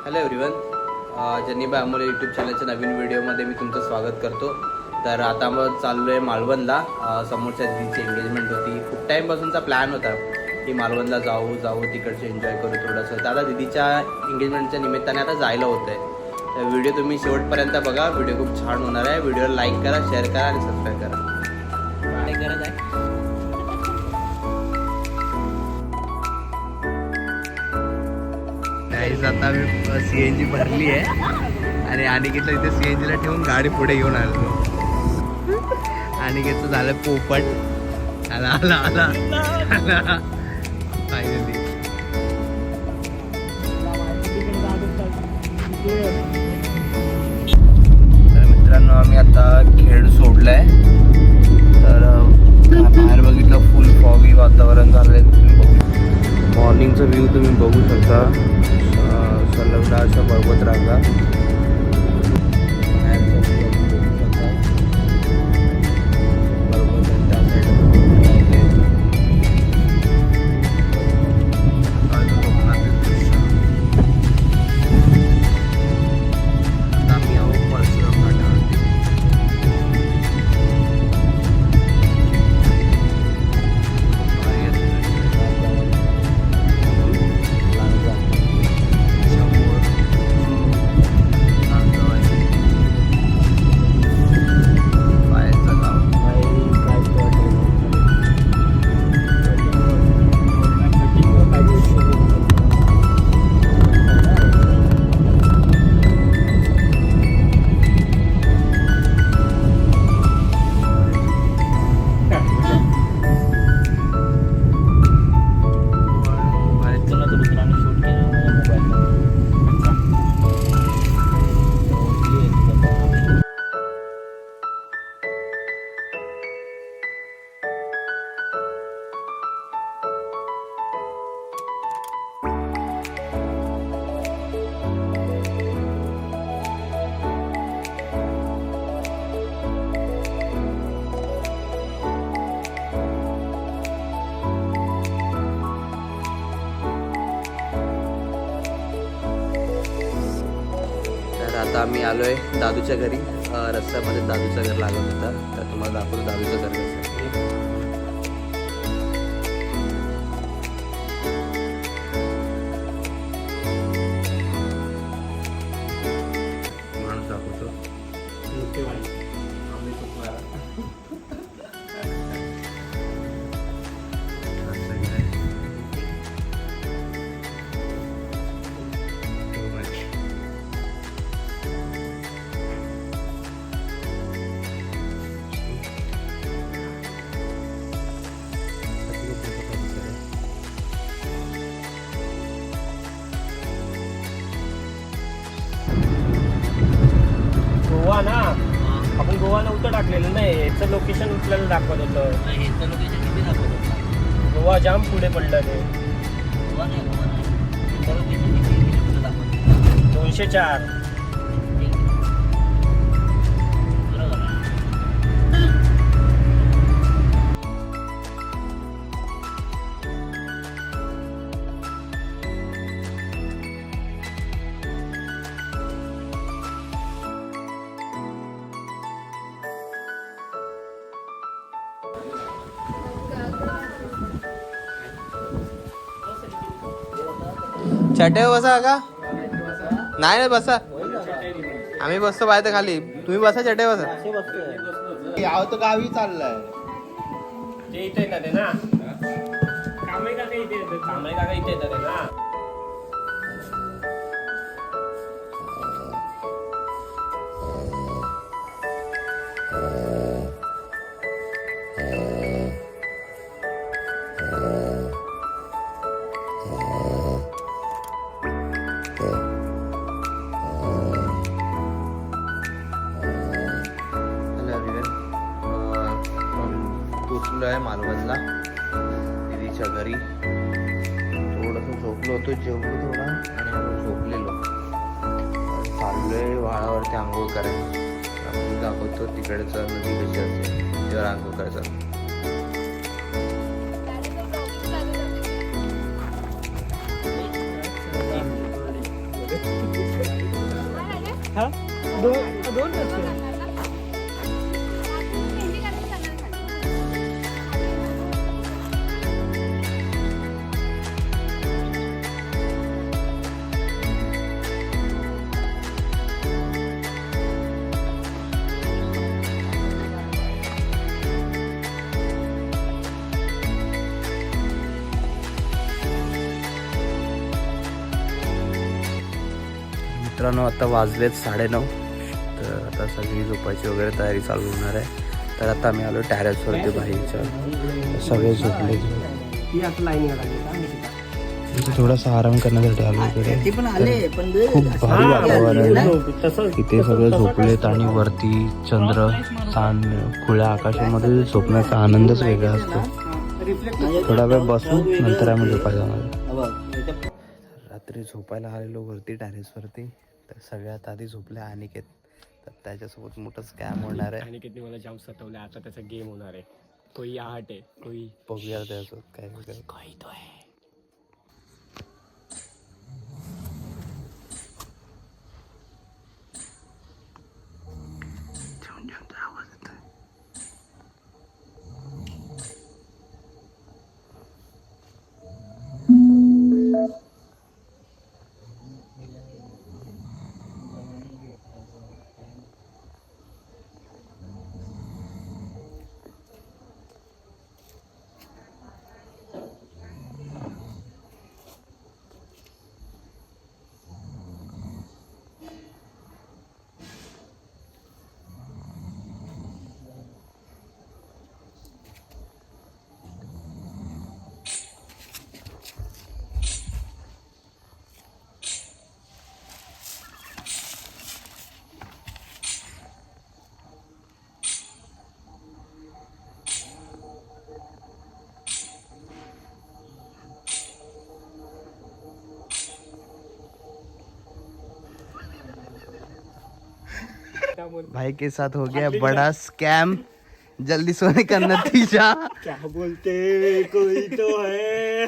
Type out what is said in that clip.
Hello everyone, जनीबाई अमोले YouTube चॅनलच्या नवीन व्हिडिओमध्ये मी तुमचं स्वागत करतो. तर आता मग चाललो आहे मालवणला. समोरच्या दिदीची एंगेजमेंट होती. खूप टाईमपासूनचा प्लॅन होता की मालवणला जाऊ तिकडचे एन्जॉय करू थोडंसं. तर आता दिदीच्या एंगेजमेंटच्या निमित्ताने आता जायला होतं आहे. तर व्हिडिओ तुम्ही शेवटपर्यंत बघा. व्हिडिओ खूप छान होणार आहे. व्हिडिओला लाईक करा, शेअर करा आणि सबस्क्राईब करा. काय गरज आहे? आता मी CNG भरली आहे आणि अनिकेतला इथे CNGला ठेवून गाडी पुढे घेऊन आलो. अनिकेतचं झालं पोपट. आला आला आला आला फायनली. तर मित्रांनो, आम्ही आता खेड सोडलाय. तर बाहेर बघितलं, फुल फॉगी वातावरण झालंय. तुम्ही बघू, मॉर्निंगचा व्ह्यू तुम्ही बघू शकता. संलग्न अशा पर्वत रांगा. आता आम्ही आलो आहे दादूच्या घरी. रस्त्यामध्ये दादूचं घर लागत होतं. तर तुम्हाला दाखवतो दादूचं घर कसं. म्हणून दाखवतो. गोवा ना, आपण गोवा नव्हतं टाकलेलं नाही. याचं लोकेशन आपल्याला दाखवत होतं. ह्याचं लोकेशन किती दाखवत होतं? गोवा जाम पुढे पडलं ते. गोवा नाही ह्याचं लोकेशन किती किलोमीटर दाखवतं? 204. चटईवर बसा का? नाही बसा. आम्ही बसतो बाहेर खाली. तुम्ही बसा चटईवर बसा. याव तो गावी चाललाय. ते इथे येतात आहे ना. कांबळे काका इथे येतात. कांबळे काका इथे येतात आहे ना. पोचलो आहे मालवणला दीदीच्या घरी. थोडंसं झोपलो होतो, जेवलो थोडा आणि आपण झोपलेलो. चाललोय वाळावरती आंघोळ करायला. आपण दाखवतो तिकडचं नदी कशी असते त्यावर आंघोळ करायचं. दोन असते. मित्रांनो आता वाजलेत 9:30. तर आता सगळी झोपायची वगैरे तयारी चालू होणार आहे. तर आता आम्ही आलो टॅरेसवरती बाहेरच्या. सगळे झोपले. इथे थोडासा आराम करण्यासाठी आलो इकडे. खूप भारी वातावरण आहे. इथे सगळे झोपलेत आणि वरती चंद्र चांद खुल्या आकाशामध्ये झोपण्याचा आनंदच वेगळा असतो. थोडा वेळ बसू नंतर आम्ही झोपायला जाणार. रात्री झोपायला आलेलो वरती टॅरेसवरती. तर सगळ्यात आधी झोपल्या अनिकेत. तर त्याच्यासोबत मोठं स्कॅम होणार आहे. अनिकेतने मला जाम सतवलं. आता त्याचा गेम होणार आहे. कोई आहट आहे. कोई बघूया त्याच्यासोबत काय वगैरे. कोई तो आहे. आवाज येतोय. भाई के साथ हो गया बड़ा स्कैम. जल्दी सोने का नतीजा. क्या बोलते कोई तो है.